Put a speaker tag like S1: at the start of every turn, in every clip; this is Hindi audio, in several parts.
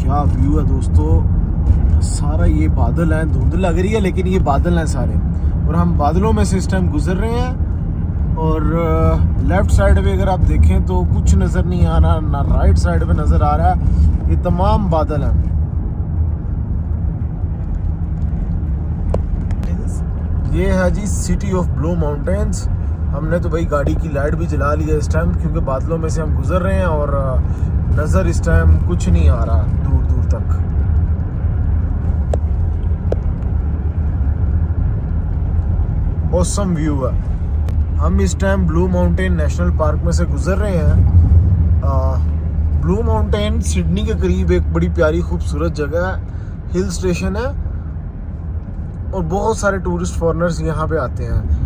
S1: क्या व्यू है दोस्तों, सारा ये बादल है, धुंध लग रही है लेकिन ये बादल हैं सारे, और हम बादलों में से इस टाइम गुजर रहे हैं। और लेफ्ट साइड पे अगर आप देखें तो कुछ नज़र नहीं आ रहा, ना राइट साइड पे नज़र आ रहा है, ये तमाम बादल हैं। ये है जी सिटी ऑफ ब्लू माउंटेन्स। हमने तो भाई गाड़ी की लाइट भी जला ली है इस टाइम, क्योंकि बादलों में से हम गुजर रहे हैं और नज़र इस टाइम कुछ नहीं आ रहा दूर दूर तक। ऑसम व्यू है। हम इस time blue mountain national park में से गुजर रहे हैं। ब्लू माउंटेन सिडनी के करीब एक बड़ी प्यारी खूबसूरत जगह है, हिल स्टेशन है, और बहुत सारे टूरिस्ट फॉरेनर्स यहाँ पे आते हैं।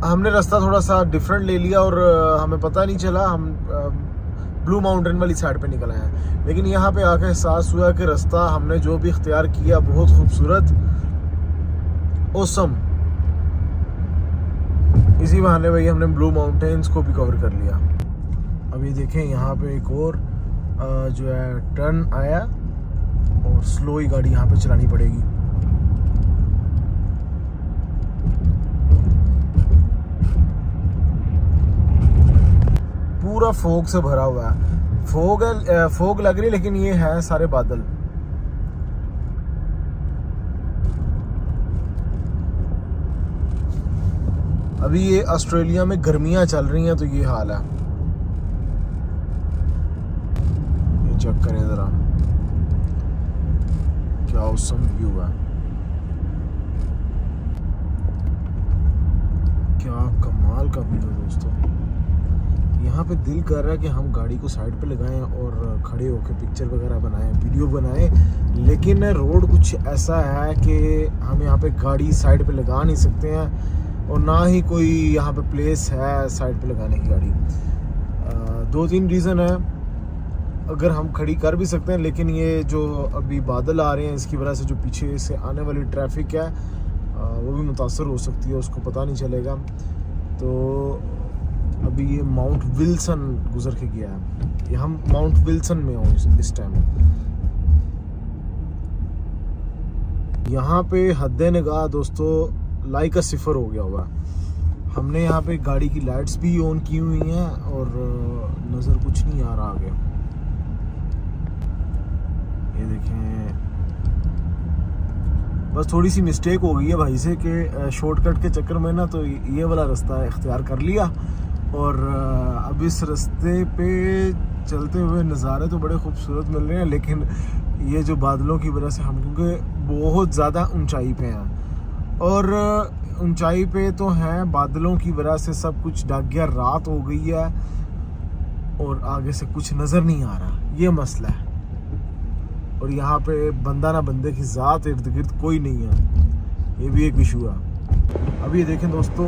S1: हमने रास्ता थोड़ा सा डिफरेंट ले लिया और हमें पता नहीं चला, हम ब्लू माउंटेन वाली साइड पे निकल आए हैं। लेकिन यहाँ पे आके एहसास हुआ कि रास्ता हमने जो भी इख्तियार किया बहुत खूबसूरत, ऑसम। इसी बहाने भाई हमने ब्लू माउंटेन्स को भी कवर कर लिया। अभी देखें यहाँ पे एक और जो है टर्न आया, और स्लो ही गाड़ी यहाँ पे चलानी पड़ेगी। पूरा फोग से भरा हुआ है, फोग लग रही, लेकिन ये है सारे बादल। अभी ये ऑस्ट्रेलिया में गर्मियां चल रही हैं तो ये हाल है। ये चेक करें जरा, क्या ऑसम व्यू है, क्या कमाल का व्यू है दोस्तों। यहाँ पे दिल कर रहा है कि हम गाड़ी को साइड पे लगाएं और खड़े होकर पिक्चर वगैरह बनाएं, वीडियो बनाएं, लेकिन रोड कुछ ऐसा है कि हम यहाँ पे गाड़ी साइड पे लगा नहीं सकते हैं, और ना ही कोई यहाँ पे प्लेस है साइड पे लगाने की गाड़ी। 2-3 रीज़न है। अगर हम खड़ी कर भी सकते हैं, लेकिन ये जो अभी बादल आ रहे हैं इसकी वजह से जो पीछे से आने वाली ट्रैफिक है वो भी मुतासर हो सकती है, उसको पता नहीं चलेगा। तो अभी ये माउंट विल्सन गुजर के गया है, ये हम माउंट विल्सन में हो इस टाइम। यहाँ पे हद्दे निगाह दोस्तों लाइक का 0 हो गया हुआ। हमने यहाँ पे गाड़ी की लाइट्स भी ऑन की हुई हैं और नज़र कुछ नहीं आ रहा आगे। ये देखें, बस थोड़ी सी मिस्टेक हो गई है भाई से कि शॉर्टकट के चक्कर में ना तो ये वाला रास्ता इख्तियार कर लिया, और अब इस रास्ते पे चलते हुए नज़ारे तो बड़े खूबसूरत मिल रहे हैं, लेकिन ये जो बादलों की वजह से हम, क्योंकि बहुत ज़्यादा ऊंचाई पे हैं, और ऊंचाई पे तो हैं, बादलों की वजह से सब कुछ ढक गया, रात हो गई है और आगे से कुछ नज़र नहीं आ रहा, ये मसला है। और यहाँ पे बंदा ना बंदे की ज़ात, इर्द गिर्द कोई नहीं है, ये भी एक इशू है। अभी ये देखें दोस्तों,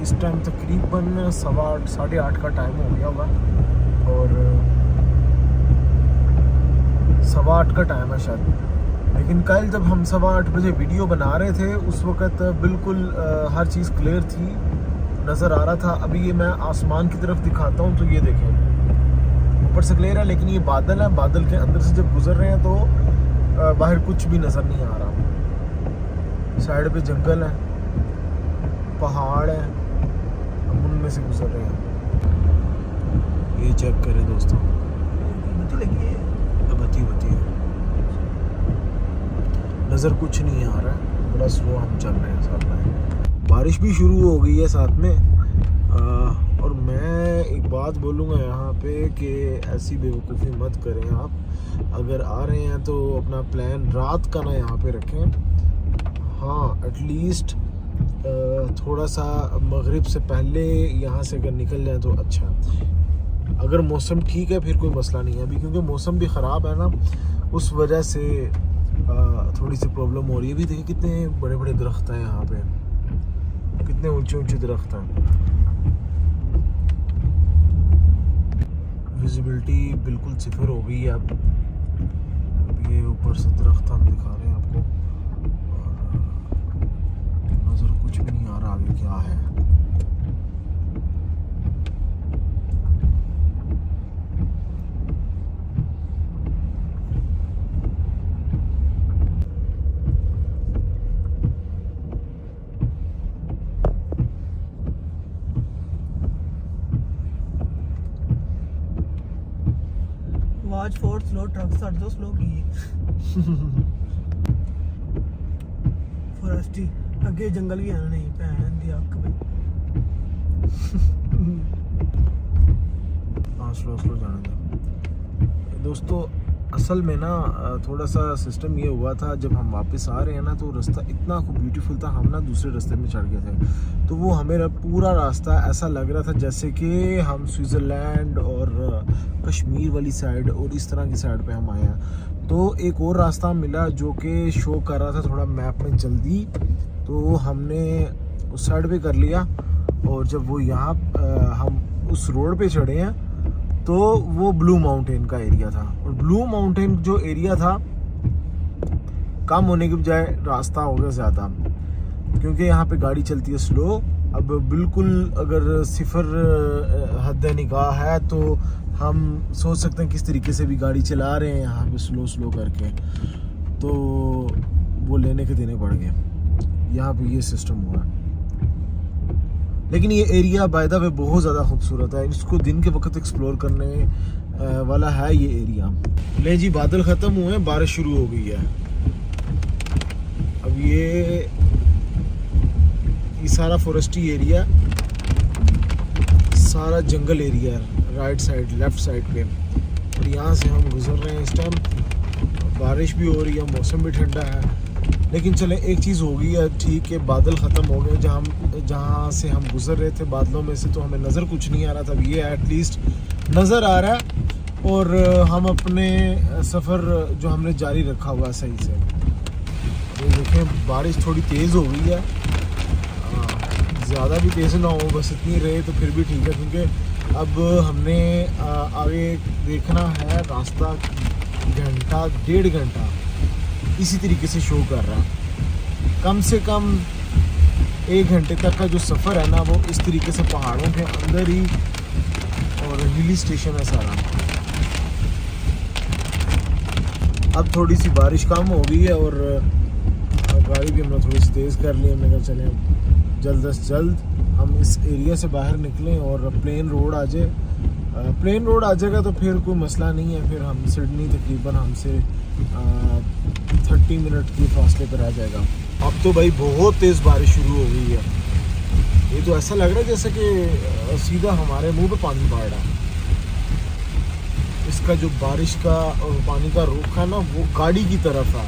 S1: इस टाइम तकरीबन 8:15 साढ़े 8 का टाइम हो गया हुआ, और 8:15 का टाइम है शायद। लेकिन कल जब हम 8:15 बजे वीडियो बना रहे थे उस वक़्त बिल्कुल हर चीज़ क्लियर थी, नज़र आ रहा था। अभी ये मैं आसमान की तरफ दिखाता हूँ तो ये देखें, ऊपर से क्लियर है, लेकिन ये बादल है, बादल के अंदर से जब गुजर रहे हैं तो बाहर कुछ भी नज़र नहीं आ रहा। साइड पे जंगल है, पहाड़ है, हम उनमें से गुजर रहे हैं। ये चेक करें दोस्तों, बत्ती लगी है, बत्ती नज़र कुछ नहीं आ रहा है, बड़ा स्लो हम चल रहे हैं साथ में। बारिश भी शुरू हो गई है साथ में। और मैं एक बात बोलूँगा यहाँ पे कि ऐसी बेवकूफ़ी मत करें आप। अगर आ रहे हैं तो अपना प्लान रात का ना यहाँ पे रखें। हाँ, एटलीस्ट थोड़ा सा मगरिब से पहले यहाँ से अगर निकल जाए तो अच्छा। अगर मौसम ठीक है फिर कोई मसला नहीं है, अभी क्योंकि मौसम भी ख़राब है ना, उस वजह से थोड़ी सी प्रॉब्लम हो रही है। भी देखिए कितने बड़े बड़े दरख्त हैं यहाँ पे, कितने ऊंचे ऊंचे दरख्त हैं। विजिबिलिटी बिल्कुल 0 हो गई है अब। ये ऊपर से दरख्त हम दिखा रहे हैं आपको, और नज़र कुछ भी नहीं आ रहा आगे क्या है।
S2: वाच फॉर स्लो ट्रक साढ़े तो स्लो की फॉरेस्टी अगे जंगल भी आना नहीं भैन दी अख भाई
S1: हाँ स्लो स्लो जाने दो दोस्तों। असल में ना थोड़ा सा सिस्टम ये हुआ था, जब हम वापस आ रहे हैं ना तो रास्ता इतना खूब ब्यूटीफुल था, हम ना दूसरे रास्ते में चढ़ गए थे। तो वो हमें पूरा रास्ता ऐसा लग रहा था जैसे कि हम स्विट्ज़रलैंड और कश्मीर वाली साइड और इस तरह की साइड पे हम आए हैं। तो एक और रास्ता मिला जो कि शो कर रहा था थोड़ा मैप में जल्दी, तो हमने उस साइड पे कर लिया। और जब वो यहाँ हम उस रोड पे चढ़े हैं तो वो ब्लू माउंटेन का एरिया था। और ब्लू माउंटेन जो एरिया था कम होने के बजाय रास्ता हो गया ज़्यादा, क्योंकि यहाँ पे गाड़ी चलती है स्लो। अब बिल्कुल अगर सिफर हद निगाह है तो हम सोच सकते हैं किस तरीके से भी गाड़ी चला रहे हैं यहाँ पे स्लो स्लो करके, तो वो लेने के देने पड़ गए। यहाँ पे ये सिस्टम हुआ। लेकिन ये एरिया बाय द वे बहुत ज़्यादा खूबसूरत है, इसको दिन के वक्त एक्सप्लोर करने वाला है ये एरिया। ले जी बादल ख़त्म हुए, बारिश शुरू हो गई है। अब ये सारा फॉरेस्टी एरिया, सारा जंगल एरिया है राइट साइड लेफ्ट साइड पे, और यहाँ से हम गुजर रहे हैं। इस टाइम बारिश भी हो रही है, मौसम भी ठंडा है। लेकिन चले एक चीज़ हो गई है ठीक है, बादल ख़त्म हो गए। जहाँ से हम गुजर रहे थे बादलों में से तो हमें नज़र कुछ नहीं आ रहा था, ये एटलीस्ट नज़र आ रहा है। और हम अपने सफ़र जो हमने जारी रखा हुआ है सही से। ये देखें बारिश थोड़ी तेज़ हो गई है, ज़्यादा भी तेज़ ना हो, बस इतनी रहे तो फिर भी ठीक है, क्योंकि अब हमने आगे देखना है रास्ता घंटा डेढ़ घंटा इसी तरीके से शो कर रहा है। कम से कम 1 घंटे तक का जो सफ़र है ना वो इस तरीके से पहाड़ों के अंदर ही, और हिली स्टेशन है सारा। अब थोड़ी सी बारिश कम हो गई है और गाड़ी भी हमने थोड़ी सी तेज़ कर ली। हमने कहा चलें जल्द से जल्द हम इस एरिया से बाहर निकलें और प्लेन रोड आ जाए। प्लेन रोड आ जाएगा तो फिर कोई मसला नहीं है, फिर हम सिडनी तकरीबन हमसे 30 मिनट के फासले पर आ जाएगा। अब तो भाई बहुत तेज़ बारिश शुरू हो गई है, ये तो ऐसा लग रहा है जैसे कि सीधा हमारे मुंह पे पानी पड़ रहा है। इसका जो बारिश का और पानी का रुख है ना वो गाड़ी की तरफ है।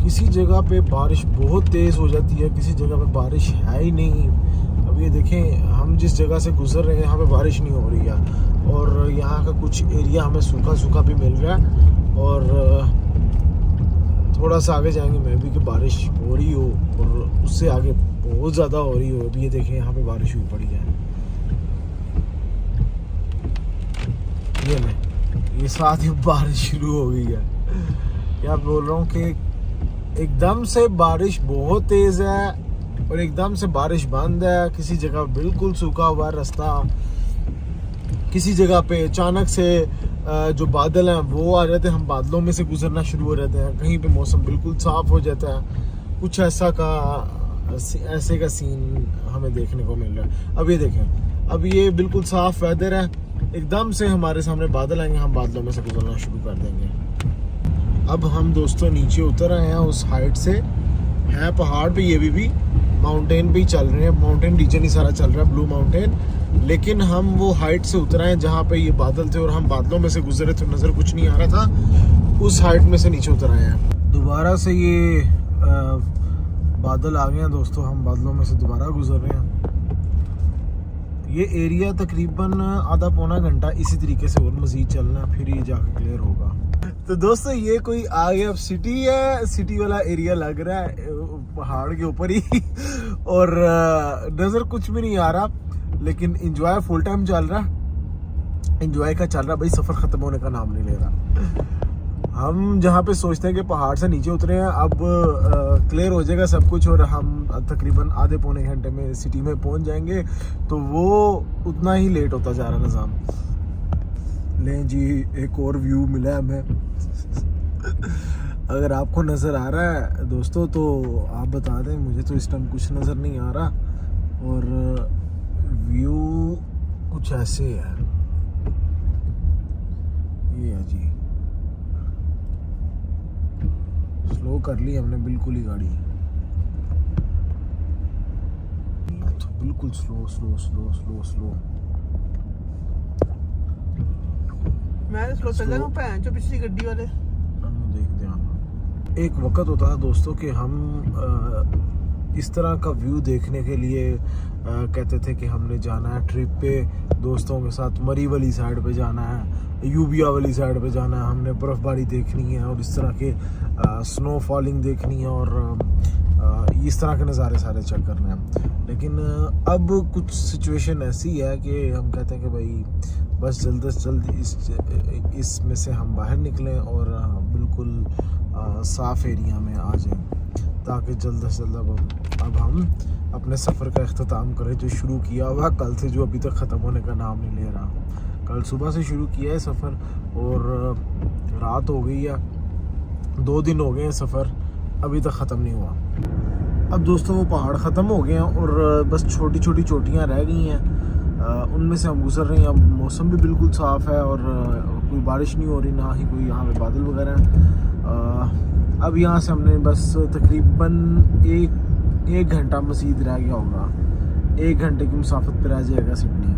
S1: किसी जगह पे बारिश बहुत तेज़ हो जाती है, किसी जगह पे बारिश है ही नहीं। अब ये देखें हम जिस जगह से गुजर रहे हैं यहाँ पे बारिश नहीं हो रही है, और यहाँ का कुछ एरिया हमें सूखा सूखा भी मिल रहा है। और थोड़ा सा आगे जाएंगे मैं भी कि बारिश हो रही हो, और उससे आगे बहुत ज़्यादा हो रही हो। अभी ये देखें यहाँ पे बारिश हुई पड़ी है, ये साथ ही बारिश शुरू हो गई है। क्या बोल रहा हूँ कि एकदम से बारिश बहुत तेज़ है और एकदम से बारिश बंद है। किसी जगह बिल्कुल सूखा हुआ रास्ता, किसी जगह पे अचानक से जो बादल हैं वो आ जाते हैं, हम बादलों में से गुजरना शुरू हो जाते हैं। कहीं पे मौसम बिल्कुल साफ़ हो जाता है। कुछ ऐसे का सीन हमें देखने को मिल रहा है। अब ये देखें, अब ये बिल्कुल साफ़ वेदर है, एकदम से हमारे सामने बादल आएंगे, हम बादलों में से गुजरना शुरू कर देंगे। अब हम दोस्तों नीचे उतर आए हैं उस हाइट से, है पहाड़ पे, ये भी माउंटेन पे ही चल रहे हैं। माउंटेन रीजन ही सारा चल रहा है, ब्लू माउंटेन। लेकिन हम वो हाइट से उतर आए जहाँ पे ये बादल थे और हम बादलों में से गुजरे तो नज़र कुछ नहीं आ रहा था, उस हाइट में से नीचे उतर आए हैं। दोबारा से ये बादल आ गए हैं दोस्तों, हम बादलों में से दोबारा गुजर रहे हैं। ये एरिया तकरीबन आधा पौना घंटा इसी तरीके से और मज़ीद चलना, फिर ये जाकर क्लियर होगा। तो दोस्तों ये कोई आगे अब सिटी है, सिटी वाला एरिया लग रहा है पहाड़ के ऊपर ही और नज़र कुछ भी नहीं आ रहा, लेकिन एंजॉय फुल टाइम चल रहा, एंजॉय का चल रहा भाई, सफ़र ख़त्म होने का नाम नहीं ले रहा। हम जहाँ पे सोचते हैं कि पहाड़ से नीचे उतरे हैं, अब क्लियर हो जाएगा सब कुछ और हम तकरीबन आधे पौने घंटे में सिटी में पहुँच जाएंगे, तो वो उतना ही लेट होता जा रहा निज़ाम। लें जी एक और व्यू मिला है हमें। अगर आपको नज़र आ रहा है दोस्तों तो आप बता दें, मुझे तो इस टाइम कुछ नज़र नहीं आ रहा। और व्यू कुछ ऐसे है। ये है जी, स्लो कर ली हमने बिल्कुल ही गाड़ी, तो बिल्कुल slow slow slow slow slow.
S2: मैं स्लो चल रहा हूँ भैन जो पिछली गड्डी वाले।
S1: देखते हैं, एक वक्त होता था दोस्तों कि हम इस तरह का व्यू देखने के लिए कहते थे कि हमने जाना है ट्रिप पे दोस्तों के साथ, मरी वाली साइड पे जाना है, यूबिया वाली साइड पे जाना है, हमने बर्फ़बारी देखनी है और इस तरह के स्नो फॉलिंग देखनी है और इस तरह के नज़ारे सारे चेक करने हैं। लेकिन अब कुछ सिचुएशन ऐसी है कि हम कहते हैं कि भाई बस जल्द से जल्द इसमें से हम बाहर निकलें और बिल्कुल साफ़ एरिया में आ जाएं, ताकि जल्द से जल्द अब हम अपने सफ़र का अख्ताम करें जो शुरू किया हुआ कल से, जो अभी तक ख़त्म होने का नाम नहीं ले रहा। कल सुबह से शुरू किया है सफ़र और रात हो गई है, 2 दिन हो गए हैं सफ़र, अभी तक ख़त्म नहीं हुआ। अब दोस्तों वो पहाड़ ख़त्म हो गए हैं और बस छोटी छोटी चोटियाँ रह गई हैं, उनमें से हम गुजर रहे हैं। अब मौसम भी बिल्कुल साफ़ है और कोई बारिश नहीं हो रही, ना ही कोई यहाँ पे बादल वगैरह हैं। अब यहाँ से हमने बस तकरीबन एक घंटा मज़ीद रह गया होगा, 1 घंटे की मुसाफत पर रह जाएगा सिडनी।